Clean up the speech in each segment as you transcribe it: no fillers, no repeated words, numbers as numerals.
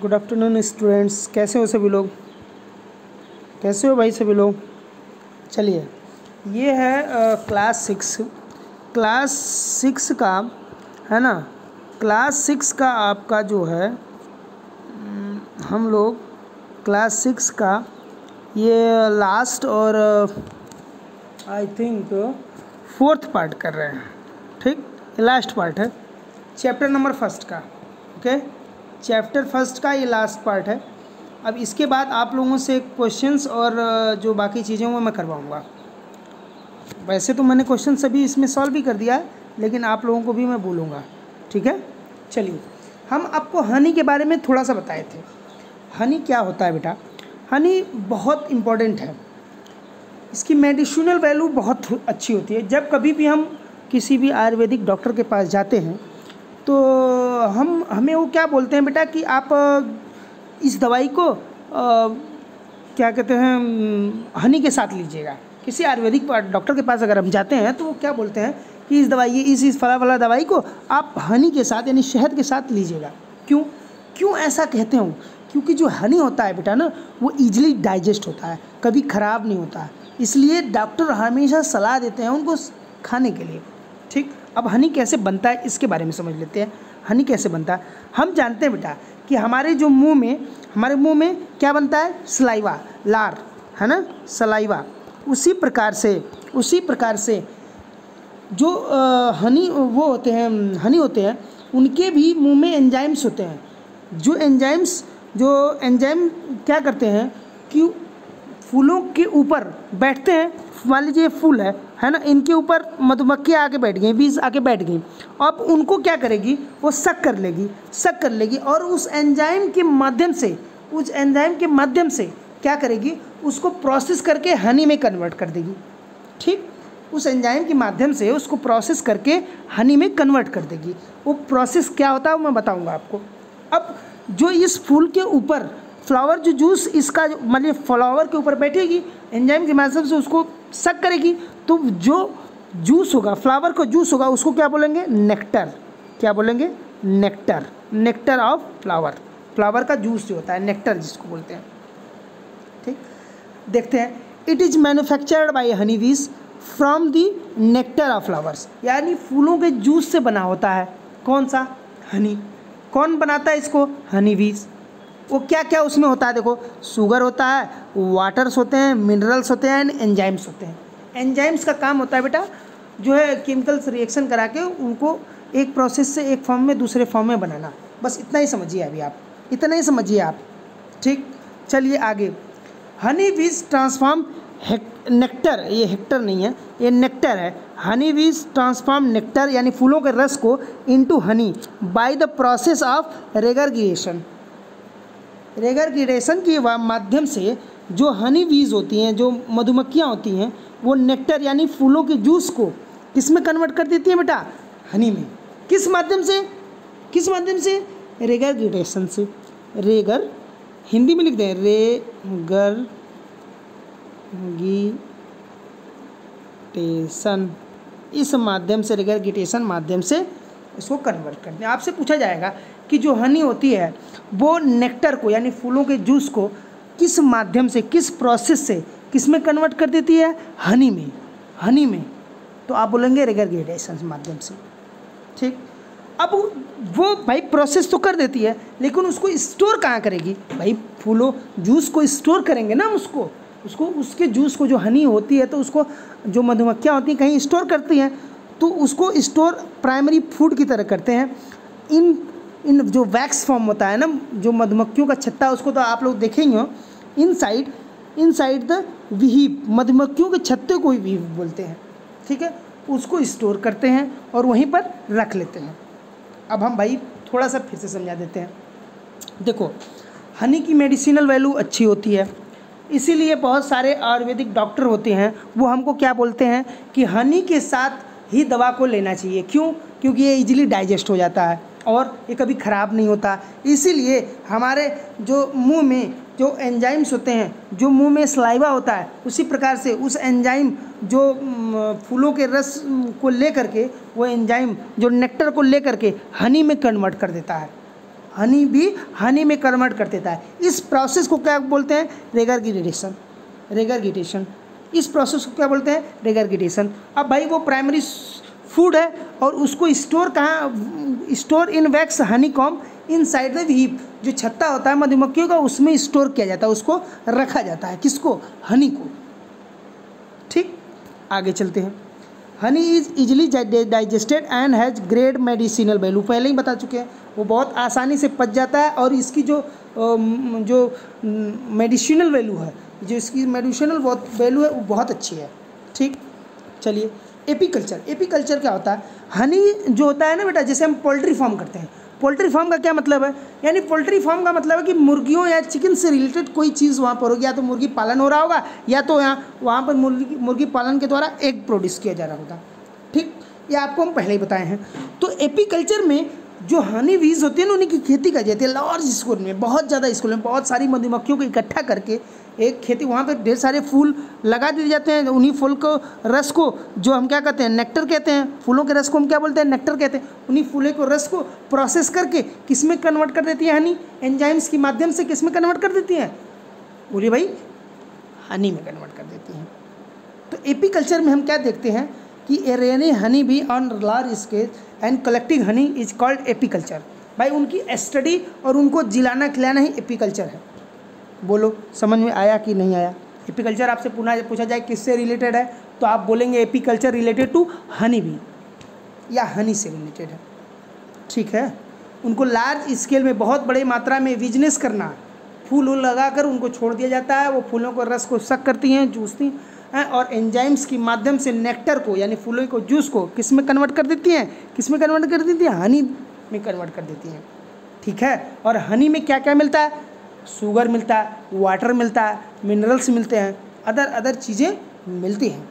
Good afternoon students, कैसे हो सभी लोग? कैसे हो भाई सभी लोग? चलिए, ये है क्लास सिक्स का, है ना। क्लास सिक्स का आपका जो है हम लोग क्लास सिक्स का ये लास्ट और आई थिंक फोर्थ पार्ट कर रहे हैं। ठीक, लास्ट पार्ट है चैप्टर नंबर फर्स्ट का। ओके, चैप्टर फर्स्ट का ये लास्ट पार्ट है। अब इसके बाद आप लोगों से क्वेश्चंस और जो बाकी चीज़ें वो मैं करवाऊँगा। वैसे तो मैंने क्वेश्चन सभी इसमें सॉल्व भी कर दिया है, लेकिन आप लोगों को भी मैं बोलूँगा। ठीक है, चलिए, हम आपको हनी के बारे में थोड़ा सा बताए थे। हनी क्या होता है बेटा? हनी बहुत इम्पोर्टेंट है, इसकी मेडिसिनल वैल्यू बहुत अच्छी होती है। जब कभी भी हम किसी भी आयुर्वेदिक डॉक्टर के पास जाते हैं तो हमें वो क्या बोलते हैं बेटा कि आप इस दवाई को क्या कहते हैं, हनी के साथ लीजिएगा। किसी आयुर्वेदिक डॉक्टर के पास अगर हम जाते हैं तो वो क्या बोलते हैं कि इस फला दवाई को आप हनी के साथ यानी शहद के साथ लीजिएगा। क्यों ऐसा कहते हो? क्योंकि जो हनी होता है बेटा ना, वो ईजिली डाइजेस्ट होता है, कभी ख़राब नहीं होता है, इसलिए डॉक्टर हमेशा सलाह देते हैं उनको खाने के लिए। ठीक, अब हनी कैसे बनता है इसके बारे में समझ लेते हैं। हनी कैसे बनता है? हम जानते हैं बेटा कि हमारे मुंह में क्या बनता है? सलाइवा, लार, है ना, सलाइवा। उसी प्रकार से जो हनी होते हैं उनके भी मुंह में एंजाइम्स होते हैं। जो एंजाइम क्या करते हैं कि फूलों के ऊपर बैठते हैं। मान लीजिए फूल है ना, इनके ऊपर मधुमक्खियाँ आके बैठ गई, बीज आके बैठ गई। अब उनको क्या करेगी? वो शक कर लेगी और उस एंजाइम के माध्यम से क्या करेगी? उसको प्रोसेस करके हनी में कन्वर्ट कर देगी। ठीक, उस एंजाइम के माध्यम से उसको प्रोसेस करके हनी में कन्वर्ट कर देगी। वो प्रोसेस क्या होता है वो मैं बताऊँगा आपको। अब जो इस फूल के ऊपर फ्लावर जो जूस इसका मतलब फ्लावर के ऊपर बैठेगी, एंजाइम के माध्यम से उसको सक करेगी, तो जो जूस होगा, फ्लावर का जूस होगा, उसको क्या बोलेंगे? नेक्टर। क्या बोलेंगे? नेक्टर। नेक्टर ऑफ फ्लावर का जूस जो होता है, नेक्टर जिसको बोलते हैं। ठीक, देखते हैं। It is manufactured by honey bees from the nectar of flowers, यानी फूलों के जूस से बना होता है। कौन सा? हनी। कौन बनाता है इसको? हनी बीज। वो क्या क्या उसमें होता है? देखो, शुगर होता है, वाटर्स होते हैं, मिनरल्स होते हैं, एंजाइम्स होते हैं। एंजाइम्स का काम होता है बेटा जो है केमिकल्स रिएक्शन करा के उनको एक प्रोसेस से एक फॉर्म में दूसरे फॉर्म में बनाना। बस इतना ही समझिए अभी आप, इतना ही समझिए आप। ठीक, चलिए आगे। हनी बीज ट्रांसफॉर्म नेक्टर, ये हेक्टर नहीं है, ये नेक्टर है। हनी बीज ट्रांसफॉर्म नेक्टर यानी फूलों के रस को into honey by the process of regurgitation. Regurgitation के माध्यम से जो हनी बीज होती हैं, जो मधुमक्खियाँ होती हैं, वो नेक्टर यानी फूलों के जूस को किस में कन्वर्ट कर देती हैं बेटा? हनी में। किस माध्यम से? रेगरगेशन से। रेगर हिंदी में लिख दें, रेगरगेशन, इस माध्यम से, रेगरगेशन माध्यम से इसको कन्वर्ट करते हैं। आपसे पूछा जाएगा कि जो हनी होती है वो नेक्टर को यानी फूलों के जूस को किस माध्यम से, किस प्रोसेस से, किस में कन्वर्ट कर देती है? हनी में। तो आप बोलेंगे रेगरगेशन माध्यम से। ठीक, अब वो भाई प्रोसेस तो कर देती है, लेकिन उसको स्टोर कहाँ करेगी? भाई फूलों जूस को स्टोर करेंगे ना, उसको उसके जूस को, जो हनी होती है तो उसको जो मधुमक्खियाँ होती हैं कहीं स्टोर करती हैं, तो उसको स्टोर प्राइमरी फूड की तरह करते हैं। इन जो वैक्स फॉर्म होता है ना, जो मधुमक्खियों का छत्ता, उसको तो आप लोग देखेंगे हो, इनसाइड द वीहिप, मधुमक्खियों के छत्ते को ही वीहिप बोलते हैं। ठीक है, उसको स्टोर करते हैं और वहीं पर रख लेते हैं। अब हम भाई थोड़ा सा फिर से समझा देते हैं। देखो, हनी की मेडिसिनल वैल्यू अच्छी होती है, इसीलिए बहुत सारे आयुर्वेदिक डॉक्टर होते हैं, वो हमको क्या बोलते हैं कि हनी के साथ ही दवा को लेना चाहिए। क्यों? क्योंकि ये इजीली डाइजेस्ट हो जाता है और ये कभी ख़राब नहीं होता। इसीलिए हमारे जो मुंह में जो एंजाइम्स होते हैं, जो मुंह में सलाइवा होता है, उसी प्रकार से उस एंजाइम जो फूलों के रस को ले करके, वो एंजाइम जो नेक्टर को ले करके हनी में कन्वर्ट कर देता है। हनी भी हनी में कन्वर्ट कर देता है। इस प्रोसेस को क्या बोलते हैं? रेगरगिटेशन। रेगरगिटेशन, इस प्रोसेस को क्या बोलते हैं? रेगरगिटेशन। अब भाई वो प्राइमरी फूड है और उसको स्टोर कहाँ? Store in wax honeycomb inside the heap. जो छत्ता होता है मधुमक्खियों का, उसमें स्टोर किया जाता है, उसको रखा जाता है। किसको? हनी को। ठीक, आगे चलते हैं। Honey is easily digested and has great medicinal value. पहले ही बता चुके हैं, वो बहुत आसानी से पच जाता है और इसकी जो मेडिसिनल वैल्यू है, जो इसकी मेडिसिनल वैल्यू है वो बहुत अच्छी है। ठीक, चलिए एपीकल्चर। एपीकल्चर क्या होता है? हनी जो होता है ना बेटा, जैसे हम पोल्ट्री फार्म करते हैं, पोल्ट्री फार्म का क्या मतलब है? यानी पोल्ट्री फार्म का मतलब है कि मुर्गियों या चिकन से रिलेटेड कोई चीज़ वहाँ पर होगी, या तो मुर्गी पालन हो रहा होगा या तो वहाँ पर मुर्गी पालन के द्वारा एग प्रोड्यूस किया जा रहा होगा। ठीक, ये आपको हम पहले ही बताए हैं। तो एपीकल्चर में जो हनी बीज होती है ना, उनकी खेती की जाती है लार्ज स्केल में, बहुत ज़्यादा स्केल में, बहुत सारी मधुमक्खियों को इकट्ठा करके एक खेती, वहाँ पे ढेर सारे फूल लगा दिए जाते हैं। उन्हीं फूल को, रस को, जो हम क्या कहते हैं? नेक्टर कहते हैं। फूलों के रस को हम क्या बोलते हैं? नेक्टर कहते हैं। उन्हीं फूलों को रस को प्रोसेस करके किस में कन्वर्ट कर देती है? हनी। एंजाइम्स के माध्यम से किस में कन्वर्ट कर देती हैं? बोलिए भाई, हनी में कन्वर्ट कर देती हैं। तो एपीकल्चर में हम क्या देखते हैं कि rearing honey be on large scale and collecting honey is called apiculture. भाई उनकी स्टडी और उनको जिलाना खिलाना ही एपीकल्चर है। बोलो, समझ में आया कि नहीं आया? एपीकल्चर आपसे पुनः पूछा जाए किससे रिलेटेड है, तो आप बोलेंगे apiculture related to honey bee, या हनी से रिलेटेड है। ठीक है, उनको लार्ज स्केल में, बहुत बड़े मात्रा में बिजनेस करना, फूल वूल लगाकर उनको छोड़ दिया जाता है। वो फूलों को रस को सक करती हैं, चूसती हैं, और एंजाइम्स के माध्यम से नेक्टर को, यानी फूलों को, जूस को किस में कन्वर्ट कर देती हैं? किस में कन्वर्ट कर देती हैं? हनी में कन्वर्ट कर देती हैं। ठीक है, और हनी में क्या क्या मिलता है? शुगर मिलता है, वाटर मिलता है, मिनरल्स मिलते हैं, अदर चीज़ें मिलती हैं।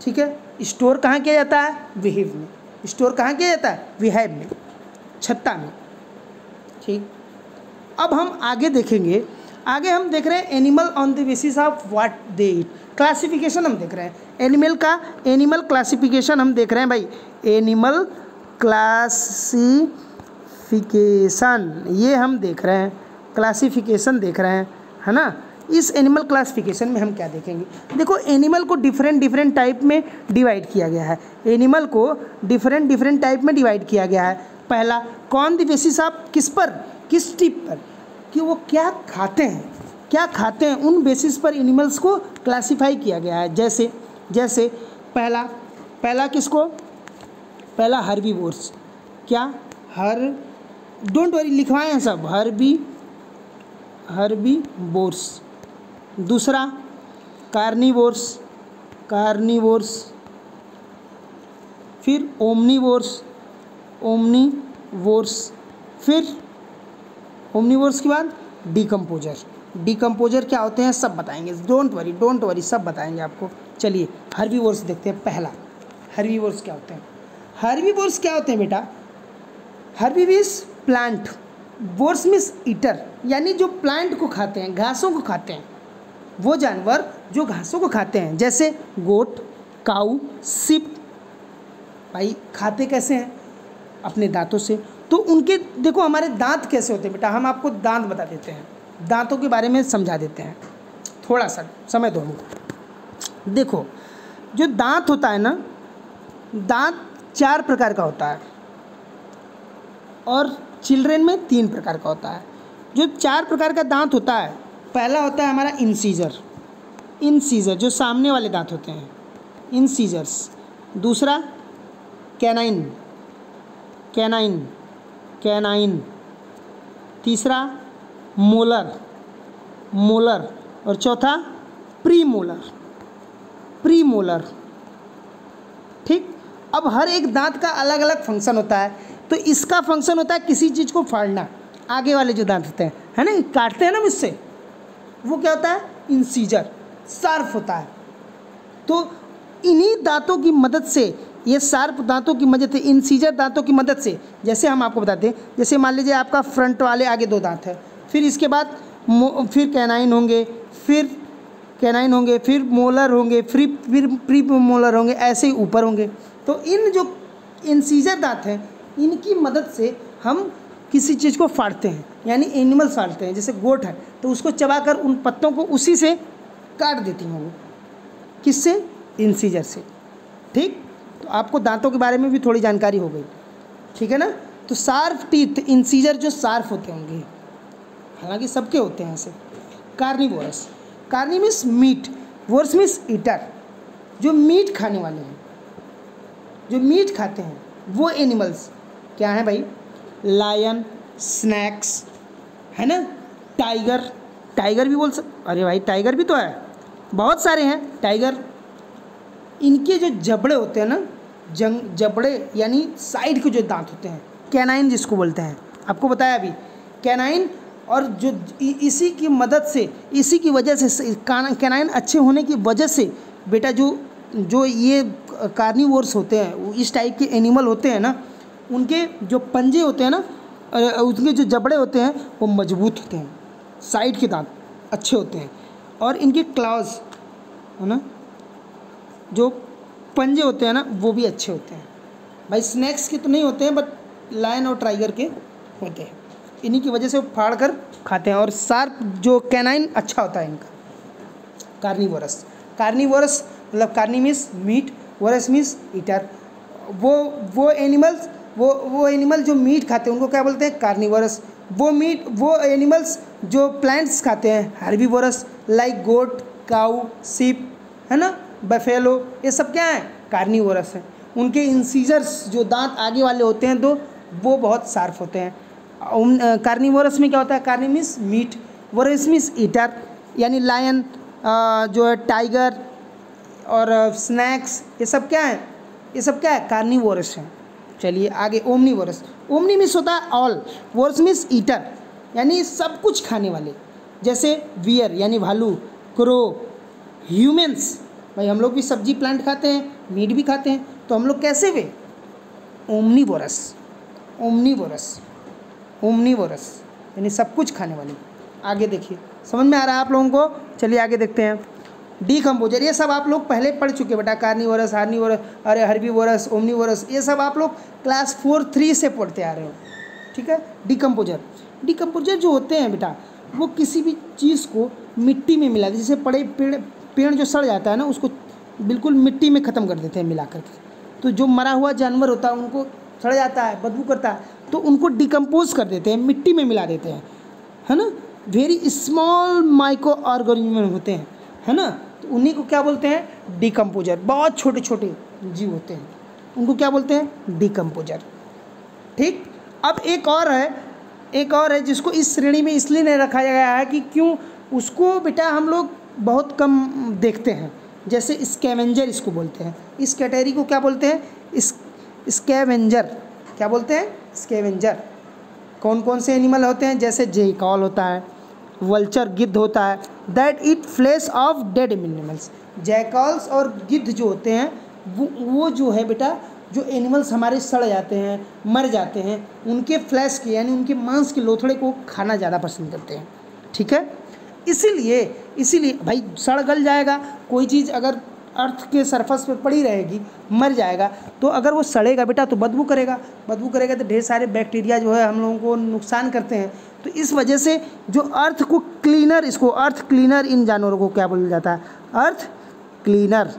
ठीक है, स्टोर कहाँ किया जाता है? विहिव में। स्टोर कहाँ किया जाता है? विहाइव में, छत्ता में। ठीक, अब हम आगे देखेंगे। आगे हम देख रहे हैं animal on the basis of what they eat. Classification हम देख रहे हैं एनिमल का। एनिमल क्लासिफिकेशन हम देख रहे हैं भाई, एनिमल क्लासिफिकेशन, ये हम देख रहे हैं, क्लासिफिकेशन देख रहे हैं, है ना। इस एनिमल क्लासिफिकेशन में हम क्या देखेंगे? देखो, एनिमल को डिफरेंट टाइप में डिवाइड किया गया है। एनिमल को डिफरेंट टाइप में डिवाइड किया गया है। पहला, कौन द बेसिस ऑफ, किस पर, किस टिप पर, कि वो क्या खाते हैं, क्या खाते हैं, उन बेसिस पर एनिमल्स को क्लासिफाई किया गया है। जैसे पहला किसको? पहला हर्बीवोर्स। क्या? डोंट वरी, लिखवाए हैं सब, हर्बीवोर्स। दूसरा कार्निवोर्स, फिर ओमनीवोर्स, फिर ओमनीवोर्स के बाद डिकम्पोजर क्या होते हैं सब बताएंगे। डोंट वरी सब बताएंगे आपको। चलिए हर्बीवोर्स देखते हैं। पहला, हर्बीवोर्स क्या होते हैं? हर्बीवोर्स क्या होते हैं बेटा? Herbivores plant, verse means eater, यानी जो प्लांट को खाते हैं, घासों को खाते हैं, वो जानवर जो घासों को खाते हैं, जैसे गोट, काऊ, सिप। भाई खाते कैसे हैं? अपने दांतों से। तो उनके देखो, हमारे दांत कैसे होते हैं बेटा, हम आपको दांत बता देते हैं, दांतों के बारे में समझा देते हैं। थोड़ा सा समय दो हमको। देखो, जो दांत होता है ना, दांत 4 प्रकार का होता है और चिल्ड्रेन में 3 प्रकार का होता है। जो 4 प्रकार का दांत होता है, पहला होता है हमारा इंसीजर, जो सामने वाले दांत होते हैं, इंसीजर्स। दूसरा कैनाइन। तीसरा मोलर, और चौथा प्रीमोलर। ठीक, अब हर एक दांत का अलग अलग फंक्शन होता है। तो इसका फंक्शन होता है किसी चीज़ को फाड़ना। आगे वाले जो दांत होते हैं, है ना, काटते हैं ना इससे, वो क्या होता है? इंसीजर, शार्प होता है। तो इन्हीं दांतों की मदद से, ये शार्प दांतों की मदद से, इंसीजर दांतों की मदद से, जैसे हम आपको बताते हैं, जैसे मान लीजिए आपका फ्रंट वाले आगे 2 दांत है, फिर इसके बाद फिर कैनाइन होंगे, फिर मोलर होंगे, फिर प्री मोलर होंगे, ऐसे ही ऊपर होंगे। तो इन जो इंसीजर दांत हैं, इनकी मदद से हम किसी चीज़ को फाड़ते हैं, यानी एनिमल्स फाड़ते हैं, जैसे गोट है तो उसको चबाकर उन पत्तों को उसी से काट देती हैं वो, किससे? इंसीजर से। ठीक, तो आपको दांतों के बारे में भी थोड़ी जानकारी हो गई, ठीक है ना। तो शार्प टीथ, इंसीजर जो शार्प होते होंगे, हालांकि सबके होते हैं ऐसे। Carnivorous, carni means meat, vorous means eater, जो मीट खाने वाले हैं, जो मीट खाते हैं वो एनिमल्स क्या हैं भाई? लायन, स्नैक्स, है ना, टाइगर, टाइगर भी बोल अरे भाई टाइगर भी तो है, बहुत सारे हैं टाइगर। इनके जो जबड़े होते हैं ना, जबड़े यानी साइड के जो दांत होते हैं, कैनाइन जिसको बोलते हैं, आपको बताया अभी कैनाइन, और जो इसी की मदद से, इसी की वजह से, कैनाइन अच्छे होने की वजह से बेटा जो ये कार्निवोर्स होते हैं, इस टाइप के एनिमल होते हैं ना, उनके जो पंजे होते हैं ना, उनके जो जबड़े होते हैं वो मजबूत होते हैं, साइड के दांत अच्छे होते हैं, और इनके क्लॉज है ना, जो पंजे होते हैं ना वो भी अच्छे होते हैं। भाई स्नैक्स के तो नहीं होते हैं, बट लायन और टाइगर के होते हैं, इन्हीं की वजह से वो फाड़ कर खाते हैं, और शार्प जो कैनाइन अच्छा होता है इनका। कार्निवोरस, कार्निवोरस मतलब carni means meat, vorous means eater. वो एनिमल जो मीट खाते हैं उनको क्या बोलते हैं? कार्निवोरस। वो एनिमल्स जो प्लांट्स खाते हैं हर्बीवोरस, लाइक गोट, काऊ, सीप, है ना, बफेलो, ये सब क्या है? कार्निवोरस है। उनके इंसीजर्स जो दांत आगे वाले होते हैं तो वो बहुत शार्प होते हैं। कार्निवोरस में क्या होता है? Carni means meat, vorous means eater, यानी लायन, जो है टाइगर और स्नैक्स, ये सब क्या है? ये सब क्या है? कार्निवोरस है। चलिए आगे, ओमनीवोरस। ओमनी मीन्स होता है ऑल, वोरस मीन्स ईटर, यानी सब कुछ खाने वाले, जैसे वियर यानी भालू, क्रो, ह्यूमन्स, भाई हम लोग भी सब्जी प्लांट खाते हैं, मीट भी खाते हैं, तो हम लोग कैसे हुए? ओमनीवोरस, ओमनीवोरस, ओमनीवोरस, यानी सब कुछ खाने वाले। आगे देखिए, समझ में आ रहा है आप लोगों को? चलिए आगे देखते हैं। डीकम्पोजर, ये सब आप लोग पहले पढ़ चुके बेटा, कार्निवोरस, हार्निवोरस, अरे हर्बीवोरस, ओमनीवोरस, ये सब आप लोग क्लास 4-3 से पढ़ते आ रहे हो, ठीक है। डीकम्पोजर जो होते हैं बेटा, वो किसी भी चीज़ को मिट्टी में मिला, जैसे पेड़ जो सड़ जाता है ना, उसको बिल्कुल मिट्टी में ख़त्म कर देते हैं मिला करके। तो जो मरा हुआ जानवर होता है उनको सड़ जाता है, बदबू करता है, तो उनको डिकम्पोज कर देते हैं, मिट्टी में मिला देते हैं, है ना। वेरी स्मॉल माइक्रो ऑर्गेनिज्म होते हैं, है ना, तो उन्हीं को क्या बोलते हैं? डिकम्पोजर। बहुत छोटे छोटे जीव होते हैं, उनको क्या बोलते हैं? डिकम्पोजर। ठीक, अब एक और है जिसको इस श्रेणी में इसलिए नहीं रखा गया है कि क्यों, उसको बेटा हम लोग बहुत कम देखते हैं, जैसे स्कैवेंजर इसको बोलते हैं। इस कैटेगरी को क्या बोलते हैं? स्कैवेंजर। क्या बोलते हैं? स्कैवेंजर। कौन कौन से एनिमल होते हैं? जैसे जैकॉल होता है, वल्चर गिद्ध होता है, that eat flesh of dead animals. Jackals और गिद्ध जो होते हैं वो जो है बेटा, जो एनिमल्स हमारे सड़ जाते हैं, मर जाते हैं, उनके फ्लैश के यानी उनके मांस के लोथड़े को खाना ज़्यादा पसंद करते हैं, ठीक है। इसीलिए भाई सड़ गल जाएगा, कोई चीज़ अगर अर्थ के सरफेस पे पड़ी रहेगी, मर जाएगा, तो अगर वो सड़ेगा बेटा तो बदबू करेगा तो ढेर सारे बैक्टीरिया जो है हम लोगों को नुकसान करते हैं। तो इस वजह से जो अर्थ क्लीनर इन जानवरों को क्या बोला जाता है? अर्थ क्लीनर,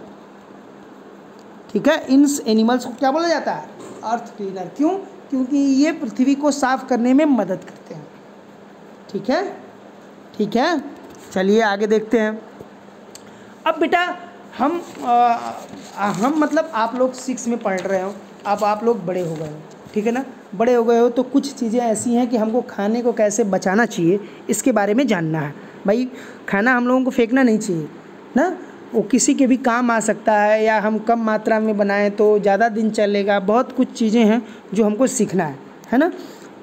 ठीक है। इन एनिमल्स को क्या बोला जाता है? अर्थ क्लीनर। क्यों? क्योंकि ये पृथ्वी को साफ करने में मदद करते हैं, ठीक है। चलिए आगे देखते हैं। अब बेटा हम मतलब आप लोग 6 में पढ़ रहे हो, अब आप लोग बड़े हो गए हो, ठीक है ना। बड़े हो गए हो तो कुछ चीज़ें ऐसी हैं कि हमको खाने को कैसे बचाना चाहिए, इसके बारे में जानना है। भाई खाना हम लोगों को फेंकना नहीं चाहिए ना, वो किसी के भी काम आ सकता है, या हम कम मात्रा में बनाएं तो ज़्यादा दिन चलेगा। बहुत कुछ चीज़ें हैं जो हमको सीखना है ना।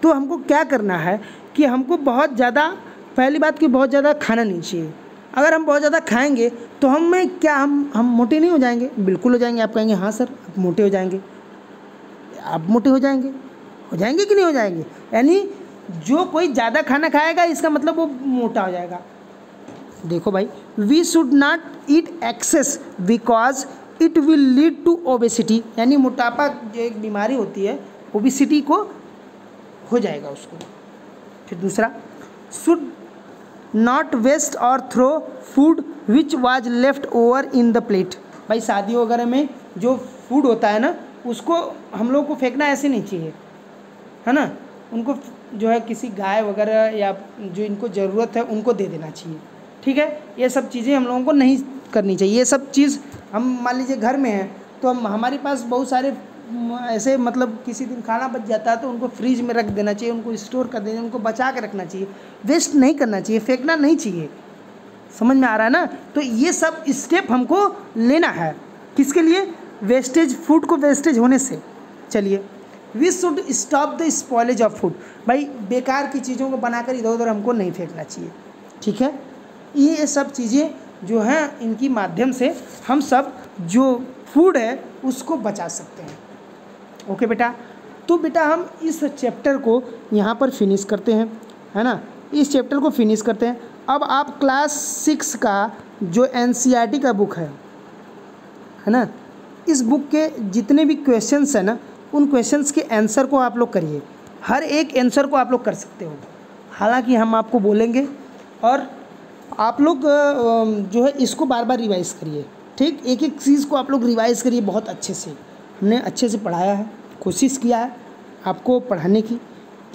तो हमको क्या करना है कि हमको बहुत ज़्यादा, पहली बात कि बहुत ज़्यादा खाना नहीं चाहिए। अगर हम बहुत ज़्यादा खाएंगे तो हम मोटे नहीं हो जाएंगे? बिल्कुल हो जाएंगे। आप कहेंगे हाँ सर आप मोटे हो जाएंगे, आप मोटे हो जाएंगे कि नहीं हो जाएंगे? यानी जो कोई ज़्यादा खाना खाएगा इसका मतलब वो मोटा हो जाएगा। देखो भाई, we should not eat excess because it will lead to obesity, यानी मोटापा जो एक बीमारी होती है, ओबेसिटी को हो जाएगा उसको। फिर दूसरा, शुड नॉट वेस्ट और throw food which was left over in the plate. भाई शादी वगैरह में जो फूड होता है ना, उसको हम लोग को फेंकना ऐसे नहीं चाहिए, है ना। उनको जो है किसी गाय वगैरह या जो इनको ज़रूरत है उनको दे देना चाहिए, ठीक है। ये सब चीज़ें हम लोगों को नहीं करनी चाहिए। ये सब चीज़ हम मान लीजिए घर में हैं तो हम हमारे पास बहुत सारे ऐसे मतलब किसी दिन खाना बच जाता है तो उनको फ्रीज में रख देना चाहिए, उनको स्टोर कर देना, उनको बचा के रखना चाहिए, वेस्ट नहीं करना चाहिए, फेंकना नहीं चाहिए। समझ में आ रहा है ना। तो ये सब स्टेप हमको लेना है, किसके लिए? वेस्टेज, फूड को वेस्टेज होने से। चलिए, we should stop the spoilage of food. भाई बेकार की चीज़ों को बनाकर इधर उधर हमको नहीं फेंकना चाहिए, ठीक है। ये सब चीज़ें जो हैं इनकी माध्यम से हम सब जो फूड है उसको बचा सकते हैं। ओके बेटा, तो बेटा हम इस चैप्टर को यहाँ पर फिनिश करते हैं, है ना। इस चैप्टर को फिनिश करते हैं। अब आप क्लास 6 का जो NCERT का बुक है ना, इस बुक के जितने भी क्वेश्चंस हैं ना, उन क्वेश्चंस के आंसर को आप लोग करिए। हर एक आंसर को आप लोग कर सकते हो, हालांकि हम आपको बोलेंगे, और आप लोग जो है इसको बार बार रिवाइज़ करिए, ठीक। एक एक चीज़ को आप लोग रिवाइज़ करिए बहुत अच्छे से। हमने अच्छे से पढ़ाया है, कोशिश किया है आपको पढ़ाने की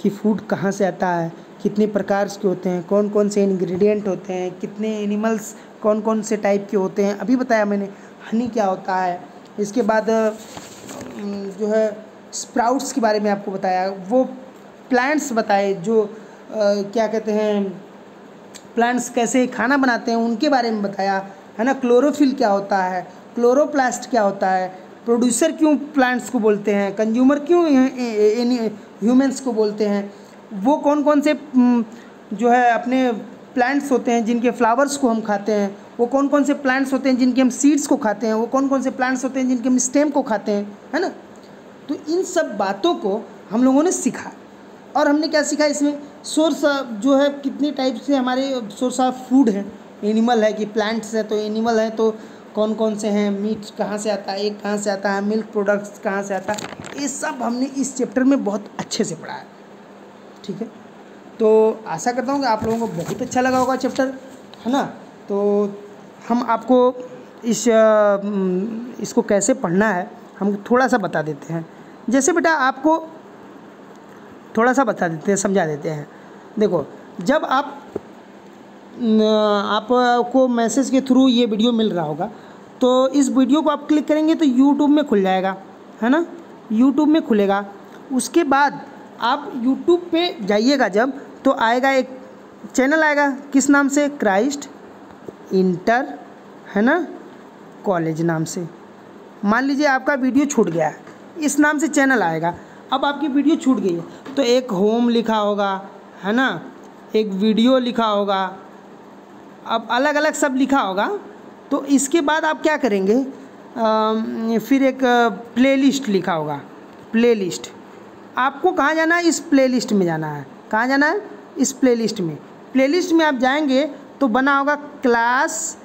कि फूड कहाँ से आता है, कितने प्रकार के होते हैं, कौन कौन से इंग्रेडिएंट होते हैं, कितने एनिमल्स कौन कौन से टाइप के होते हैं, अभी बताया मैंने। हनी क्या होता है, इसके बाद जो है स्प्राउट्स के बारे में आपको बताया, वो प्लांट्स बताए जो क्या कहते हैं, प्लांट्स कैसे खाना बनाते हैं उनके बारे में बताया, है ना। क्लोरोफिल क्या होता है, क्लोरोप्लास्ट क्या होता है, प्रोड्यूसर क्यों प्लांट्स को बोलते हैं, कंज्यूमर क्यों ह्यूमंस को बोलते हैं, वो कौन कौन से जो है अपने प्लांट्स होते हैं जिनके फ्लावर्स को हम खाते हैं, वो कौन कौन से प्लांट्स होते हैं जिनके हम सीड्स को खाते हैं, वो कौन कौन से प्लांट्स होते हैं जिनके हम स्टेम को खाते हैं, है ना। तो इन सब बातों को हम लोगों ने सीखा। और हमने क्या सीखा इसमें? सोर्स जो है कितने टाइप से हमारे सोर्स ऑफ फूड है, एनिमल है कि प्लांट्स है, तो एनिमल है तो कौन कौन से हैं, मीट कहाँ से आता है, एग कहाँ से आता है, मिल्क प्रोडक्ट्स कहाँ से आता है, ये सब हमने इस चैप्टर में बहुत अच्छे से पढ़ा है, ठीक है। तो आशा करता हूँ कि आप लोगों को बहुत अच्छा लगा होगा चैप्टर, है ना। तो हम आपको इसको कैसे पढ़ना है हम थोड़ा सा बता देते हैं। जैसे बेटा आपको थोड़ा सा बता देते हैं, समझा देते हैं। देखो, जब आपको मैसेज के थ्रू ये वीडियो मिल रहा होगा तो इस वीडियो को आप क्लिक करेंगे तो यूट्यूब में खुल जाएगा, है ना। यूट्यूब में खुलेगा, उसके बाद आप यूट्यूब पे जाइएगा जब, तो आएगा एक चैनल आएगा, किस नाम से? क्राइस्ट इंटर, है ना, कॉलेज नाम से। मान लीजिए आपका वीडियो छूट गया है, इस नाम से चैनल आएगा। अब आपकी वीडियो छूट गई है तो एक होम लिखा होगा, है ना, एक वीडियो लिखा होगा, अब अलग अलग सब लिखा होगा। तो इसके बाद आप क्या करेंगे, फिर एक प्लेलिस्ट लिखा होगा, प्लेलिस्ट। आपको कहाँ जाना है? इस प्लेलिस्ट में जाना है। कहाँ जाना है? इस प्लेलिस्ट में। प्लेलिस्ट में आप जाएंगे तो बना होगा क्लास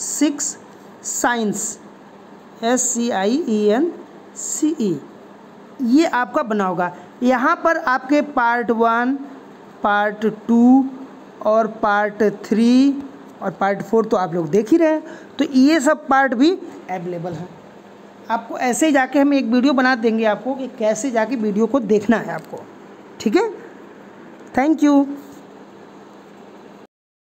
6 साइंस, SCIENCE, ये आपका बना होगा। यहाँ पर आपके पार्ट 1, पार्ट 2 और पार्ट 3 और पार्ट 4 तो आप लोग देख ही रहे हैं, तो ये सब पार्ट भी अवेलेबल है। आपको ऐसे ही जाके हम एक वीडियो बना देंगे आपको कि कैसे जाके वीडियो को देखना है आपको, ठीक है। Thank you.